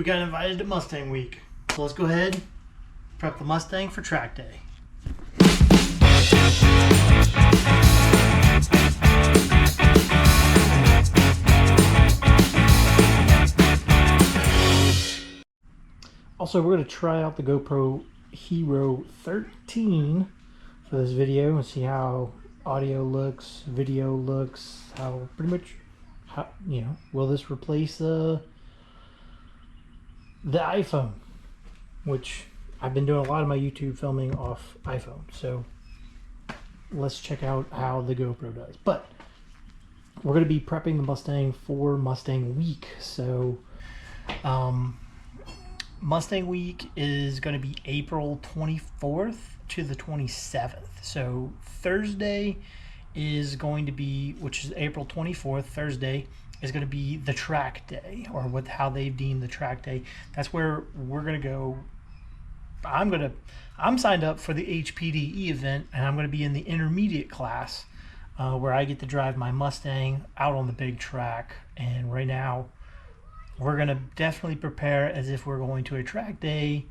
We got invited to Mustang Week. So let's go ahead, prep the Mustang for track day. Also, we're going to try out the GoPro Hero 13 for this video and see how audio looks, video looks, how pretty much, how, you know, will this replace the iPhone, which I've been doing a lot of my YouTube filming off iPhone. So let's check out how the GoPro does. But we're going to be prepping the Mustang for Mustang Week. So Mustang Week is going to be April 24th to the 27th. So Thursday is going to be, which is April 24th, Thursday is going to be the track day, or with how they've deemed the track day. That's where we're going to go. I'm signed up for the HPDE event, and I'm going to be in the intermediate class where I get to drive my Mustang out on the big track. And right now we're going to definitely prepare as if we're going to a track day,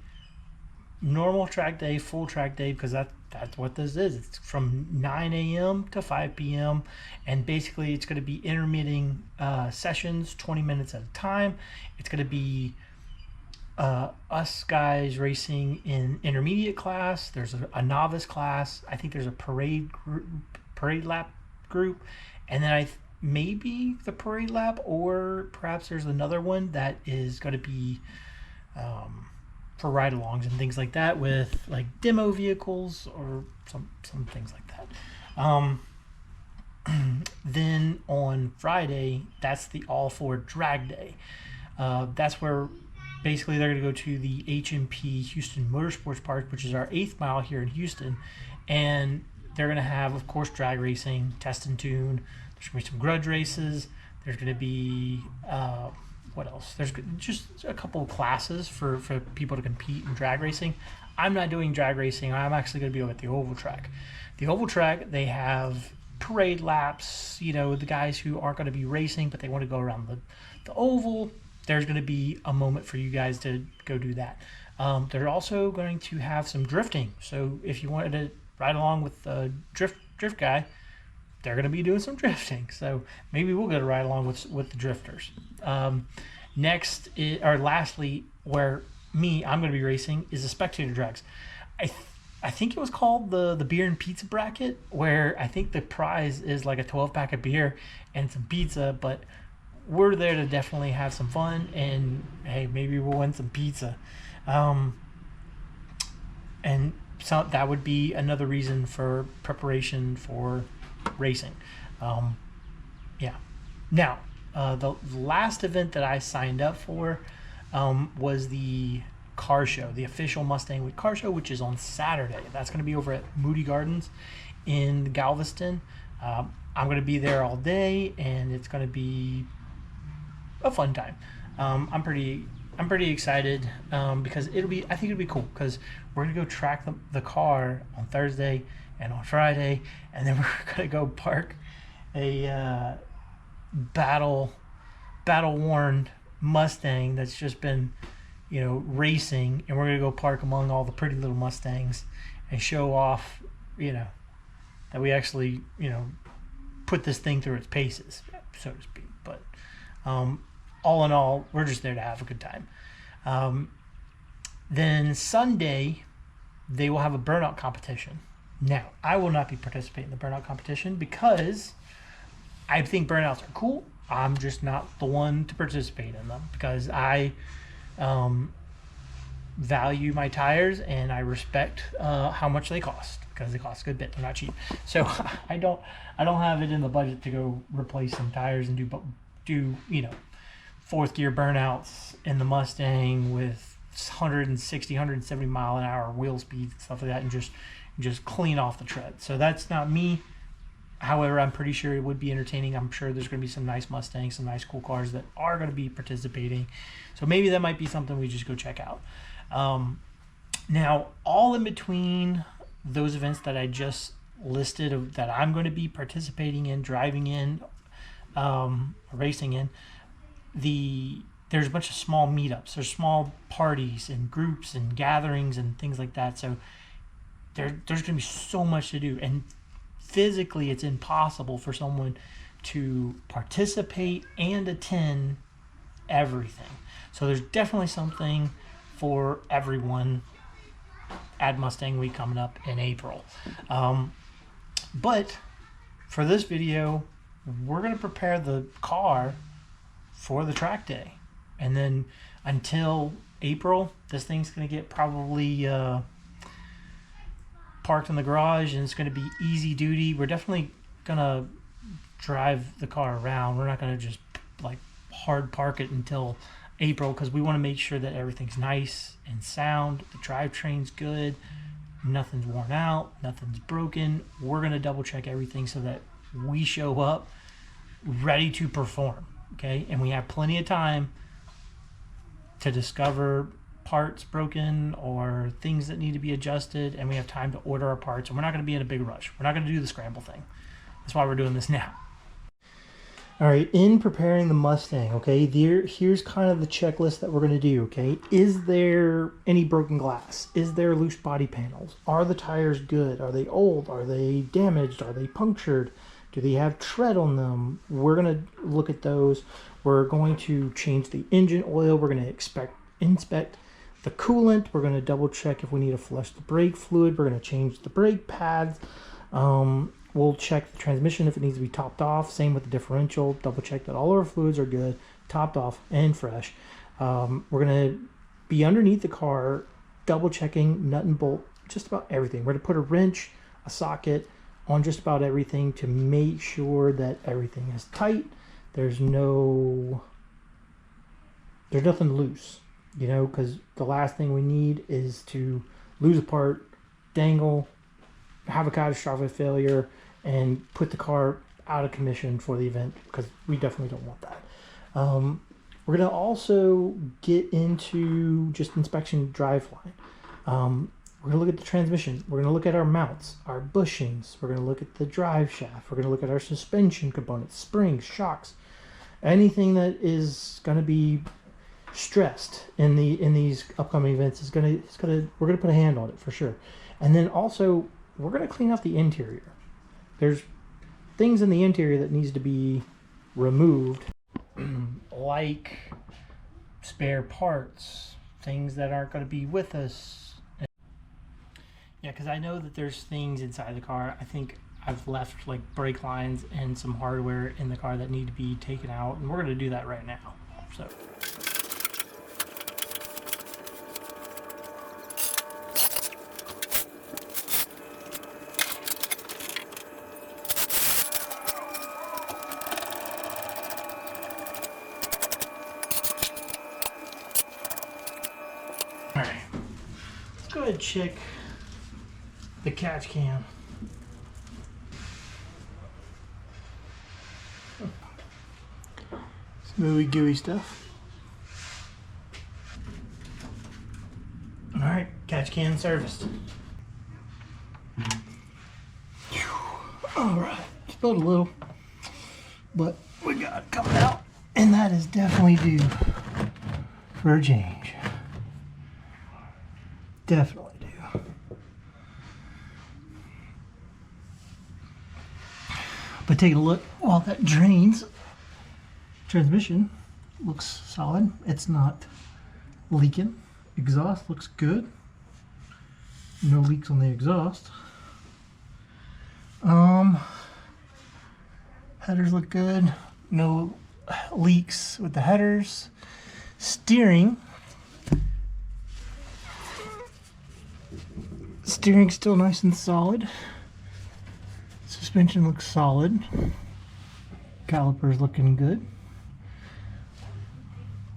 normal track day, full track day, because that's what this is. It's from 9 a.m. to 5 p.m. and basically it's going to be intermitting sessions, 20 minutes at a time. It's going to be us guys racing in intermediate class. There's a novice class. I think there's a parade lap group, and then maybe the parade lap, or perhaps there's another one that is going to be for ride-alongs and things like that, with like demo vehicles or some things like that. Then on Friday, that's the all-four drag day. That's where basically they're going to go to the HMP Houston Motorsports Park, which is our 8th mile here in Houston, and they're going to have, of course, drag racing, test and tune. There's going to be some grudge races. There's going to be what else? There's just a couple of classes for people to compete in drag racing. I'm not doing drag racing. I'm actually going to be over at the oval track. The oval track, they have parade laps, you know, the guys who aren't going to be racing but they want to go around the oval. There's going to be a moment for you guys to go do that. They're also going to have some drifting. So if you wanted to ride along with the drift guy, they're going to be doing some drifting. So maybe we'll get a ride along with the drifters. Lastly, where I'm going to be racing is the Spectator Drags. I think it was called the beer and pizza bracket, where I think the prize is like a 12-pack of beer and some pizza, but we're there to definitely have some fun, and hey, maybe we'll win some pizza. And so that would be another reason for preparation for racing. Yeah. Now, the last event that I signed up for was the car show, the official Mustang Week car show, which is on Saturday. That's going to be over at Moody Gardens in Galveston. I'm going to be there all day, and it's going to be a fun time. I'm pretty excited because I think it'll be cool, because we're going to go track the car on Thursday and on Friday, and then we're going to go park a battle-worn Mustang that's just been, you know, racing, and we're going to go park among all the pretty little Mustangs and show off, you know, that we actually, you know, put this thing through its paces, so to speak. But all in all, we're just there to have a good time. Then Sunday, they will have a burnout competition. Now, I will not be participating in the burnout competition because I think burnouts are cool. I'm just not the one to participate in them, because I value my tires and I respect how much they cost, because they cost a good bit. They're not cheap. So I don't have it in the budget to go replace some tires and do you know, 4th gear burnouts in the Mustang with 160, 170 mile an hour wheel speed and stuff like that, and just clean off the tread. So that's not me. However, I'm pretty sure it would be entertaining. I'm sure there's going to be some nice Mustangs, some nice cool cars that are going to be participating. So maybe that might be something we just go check out. Now, all in between those events that I just listed that I'm going to be participating in, driving in, racing in, the there's a bunch of small meetups, there's small parties and groups and gatherings and things like that. So there's going to be so much to do, and physically it's impossible for someone to participate and attend everything. So there's definitely something for everyone at Mustang Week coming up in April. But for this video, we're going to prepare the car for the track day. And then until April, this thing's going to get probably parked in the garage, and it's going to be easy duty. We're definitely going to drive the car around. We're not going to just like hard park it until April, because we want to make sure that everything's nice and sound, the drivetrain's good, nothing's worn out, nothing's broken. We're going to double check everything so that we show up ready to perform, okay? And we have plenty of time to discover parts broken or things that need to be adjusted, and we have time to order our parts, and we're not going to be in a big rush. We're not going to do the scramble thing. That's why we're doing this now. All right, in preparing the Mustang, okay, here's kind of the checklist that we're going to do, okay? Is there any broken glass? Is there loose body panels? Are the tires good? Are they old? Are they damaged? Are they punctured? Do they have tread on them? We're going to look at those. We're going to change the engine oil. We're going to inspect the coolant. We're going to double check if we need to flush the brake fluid. We're going to change the brake pads. We'll check the transmission if it needs to be topped off. Same with the differential. Double check that all our fluids are good, topped off and fresh. We're going to be underneath the car, double checking nut and bolt, just about everything. We're going to put a wrench, a socket on just about everything to make sure that everything is tight. There's nothing loose, you know, because the last thing we need is to lose a part, dangle, have a catastrophic failure, and put the car out of commission for the event, because we definitely don't want that. We're going to also get into just inspection driveline. We're going to look at the transmission. We're going to look at our mounts, our bushings. We're going to look at the drive shaft. We're going to look at our suspension components, springs, shocks, anything that is going to be stressed in these upcoming events we're going to put a hand on it for sure. And then also we're going to clean up the interior. There's things in the interior that needs to be removed, like spare parts, things that aren't going to be with us. Yeah, because I know that there's things inside the car. I think I've left like brake lines and some hardware in the car that need to be taken out, and we're going to do that right now. So. All right, let's go ahead and check the catch can. Smoothie gooey stuff. All right, catch can serviced. All right, spilled a little, but we got it coming out, and that is definitely due for a change. Definitely due. But take a look while that drains. Transmission looks solid. It's not leaking. Exhaust looks good. No leaks on the exhaust. Headers look good. No leaks with the headers. Steering's still nice and solid. Suspension looks solid. Calipers looking good.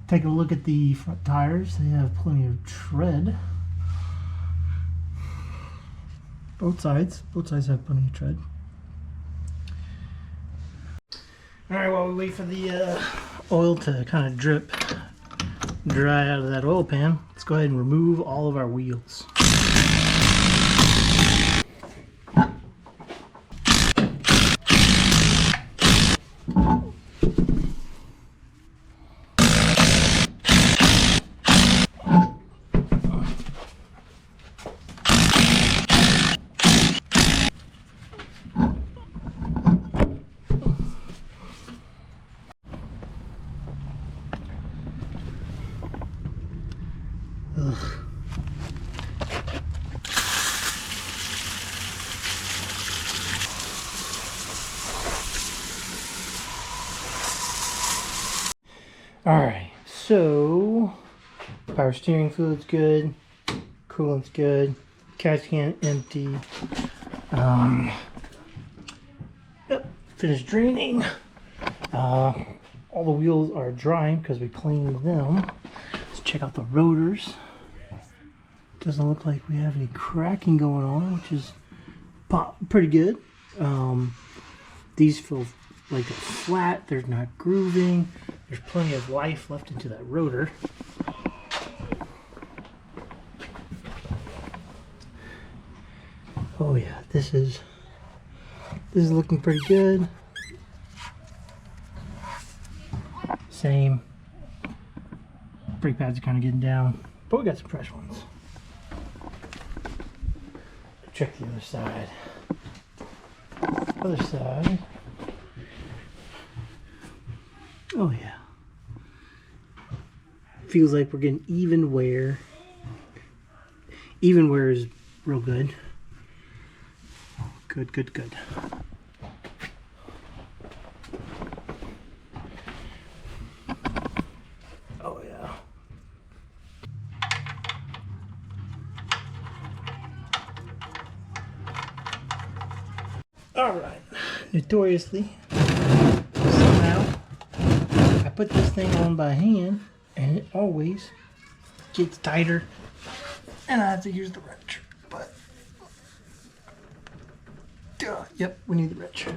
Take a look at the front tires. They have plenty of tread. Both sides have plenty of tread. Alright, while we wait for the oil to kind of dry out of that oil pan, let's go ahead and remove all of our wheels. Ugh. Alright, so power steering fluid's good, coolant's good, catch can empty. Yep, finished draining. All the wheels are drying because we cleaned them. Let's check out the rotors. Doesn't look like we have any cracking going on, which is pretty good. These feel like they're flat, they're not grooving. There's plenty of life left into that rotor. Oh yeah, this is looking pretty good. Same. Brake pads are kind of getting down, but we got some fresh ones. Check the other side. Other side. Oh yeah. Feels like we're getting even wear. Even wear is real good. Good, good, good. Oh yeah. Alright. Notoriously, somehow, I put this thing on by hand and it always gets tighter and I have to use the wrench. But, yep, we need the wrench.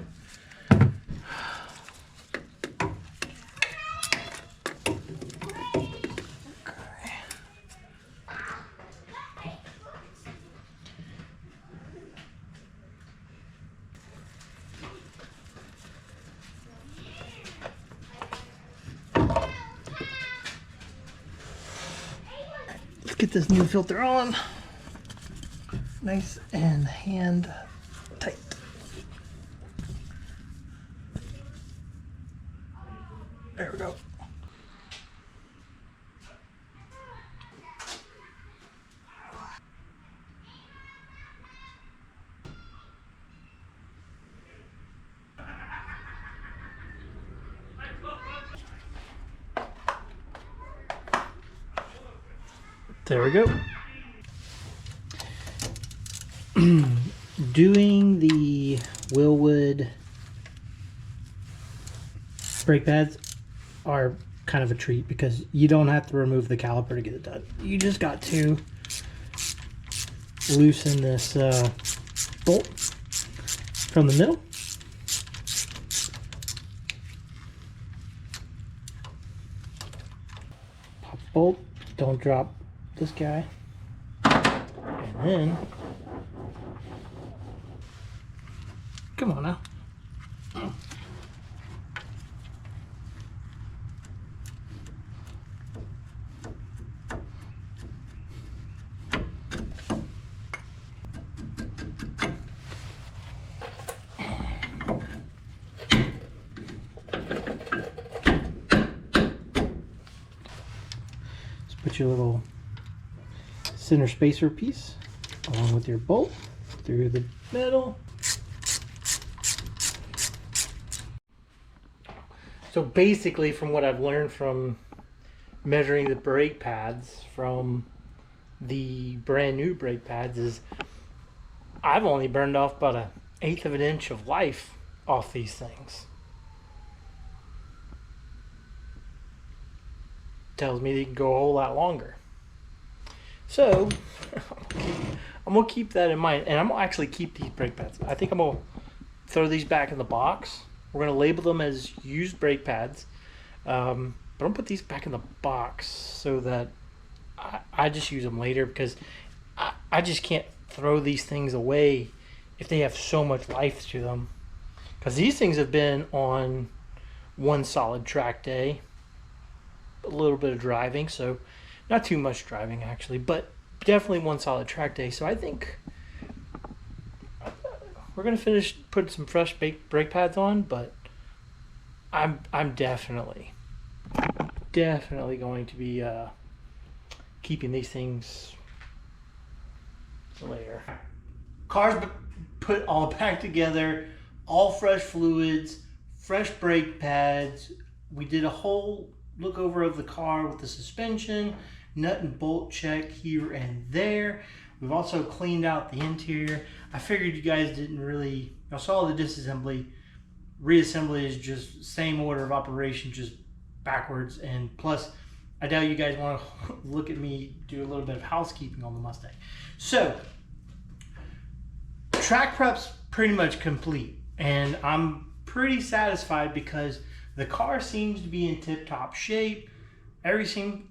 Get this new filter on. Nice and hand tight. There we go. There we go. Doing the Wilwood brake pads are kind of a treat because you don't have to remove the caliper to get it done. You just got to loosen this bolt from the middle. Pop bolt, don't drop this guy, and then come on now. Let's put your little center spacer piece along with your bolt through the middle. So basically, from what I've learned from measuring the brake pads from the brand new brake pads is I've only burned off about 1/8 of an inch of life off these things. Tells me they can go a whole lot longer. So I'm gonna keep that in mind, and I'm gonna actually keep these brake pads. I think I'm gonna throw these back in the box. We're gonna label them as used brake pads, but I'm gonna put these back in the box so that I just use them later, because I just can't throw these things away if they have so much life to them. Because these things have been on one solid track day, a little bit of driving, so not too much driving actually, but definitely one solid track day. So I think we're gonna finish putting some fresh brake pads on, but I'm definitely going to be keeping these things later. Car's put all back together, all fresh fluids, fresh brake pads. We did a whole look over of the car with the suspension, nut and bolt check here and there. We've also cleaned out the interior. I figured you guys didn't really, I saw the disassembly. Reassembly is just same order of operation, just backwards. And plus, I doubt you guys want to look at me do a little bit of housekeeping on the Mustang. So, track prep's pretty much complete. And I'm pretty satisfied because the car seems to be in tip-top shape. Everything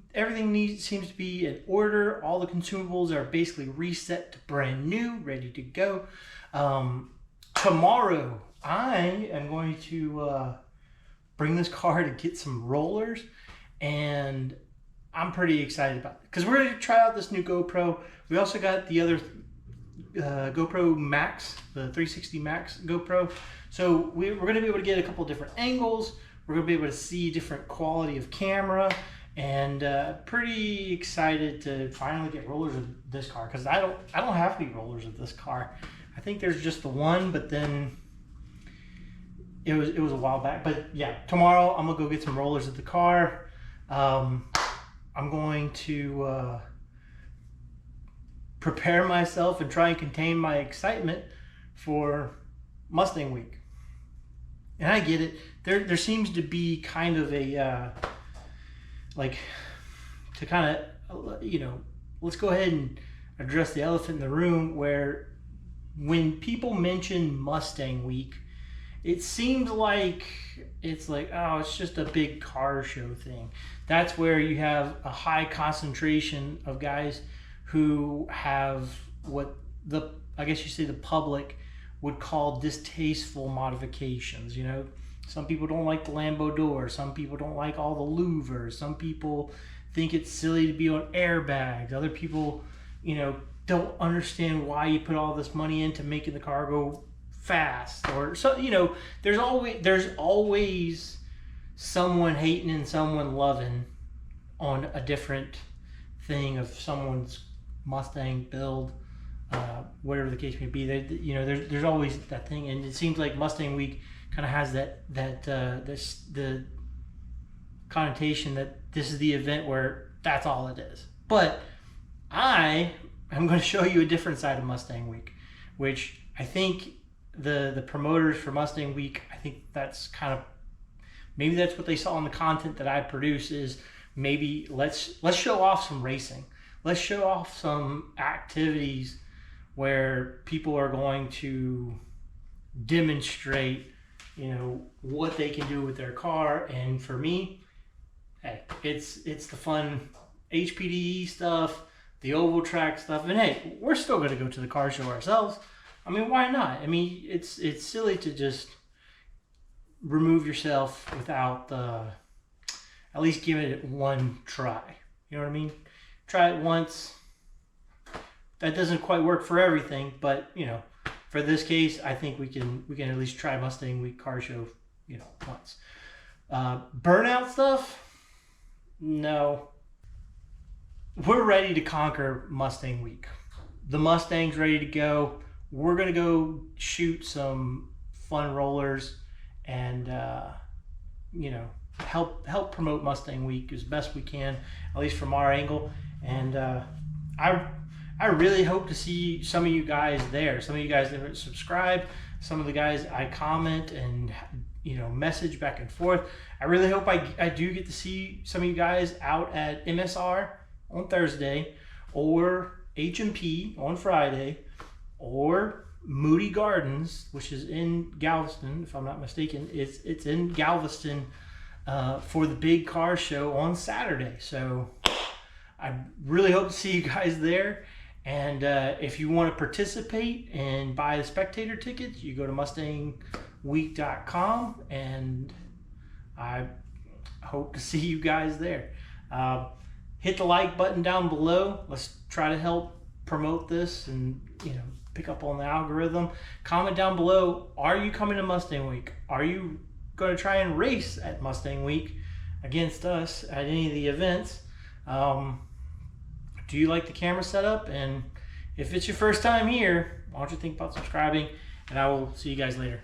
seems to be in order. All the consumables are basically reset to brand new, ready to go. Tomorrow, I am going to bring this car to get some rollers, and I'm pretty excited about it because we're going to try out this new GoPro. We also got the other GoPro Max, the 360 Max GoPro. So we're going to be able to get a couple different angles. We're going to be able to see different quality of camera, and pretty excited to finally get rollers of this car because I don't have any rollers of this car. I think there's just the one, but then it was a while back. But yeah, tomorrow I'm gonna go get some rollers of the car. I'm going to prepare myself and try and contain my excitement for Mustang Week. And I get it. There seems to be kind of a like to kind of let's go ahead and address the elephant in the room, where when people mention Mustang Week, it seems like it's like, oh, it's just a big car show thing. That's where you have a high concentration of guys who have what I guess you say the public would call distasteful modifications. Some people don't like the Lambo door. Some people don't like all the louvers. Some people think it's silly to be on airbags. Other people, don't understand why you put all this money into making the car go fast. Or so, there's always someone hating and someone loving on a different thing of someone's Mustang build, whatever the case may be. There's always that thing, and it seems like Mustang Week kind of has the connotation that this is the event where that's all it is. But I'm going to show you a different side of Mustang Week, which I think the promoters for Mustang Week, I think that's kind of, maybe that's what they saw in the content that I produce, is maybe let's show off some racing. Let's show off some activities where people are going to demonstrate what they can do with their car. And for me, hey, it's the fun HPDE stuff, the oval track stuff, and hey, we're still going to go to the car show ourselves. I mean, why not? I mean, it's silly to just remove yourself without at least give it one try. You know what I mean? Try it once. That doesn't quite work for everything, but for this case, I think we can at least try Mustang Week car show, once. Burnout stuff? No. We're ready to conquer Mustang Week. The Mustang's ready to go. We're gonna go shoot some fun rollers and help promote Mustang Week as best we can, at least from our angle. And I really hope to see some of you guys there. Some of you guys that subscribe, some of the guys I comment and message back and forth. I really hope I do get to see some of you guys out at MSR on Thursday, or H&P on Friday, or Moody Gardens, which is in Galveston, if I'm not mistaken. It's in Galveston for the big car show on Saturday. So I really hope to see you guys there. And if you want to participate and buy the spectator tickets, you go to mustangweek.com, and I hope to see you guys there. Hit the like button down below. Let's try to help promote this and pick up on the algorithm. Comment down below, are you coming to Mustang Week? Are you going to try and race at Mustang Week against us at any of the events? do you like the camera setup? And if it's your first time here, why don't you think about subscribing? And I will see you guys later.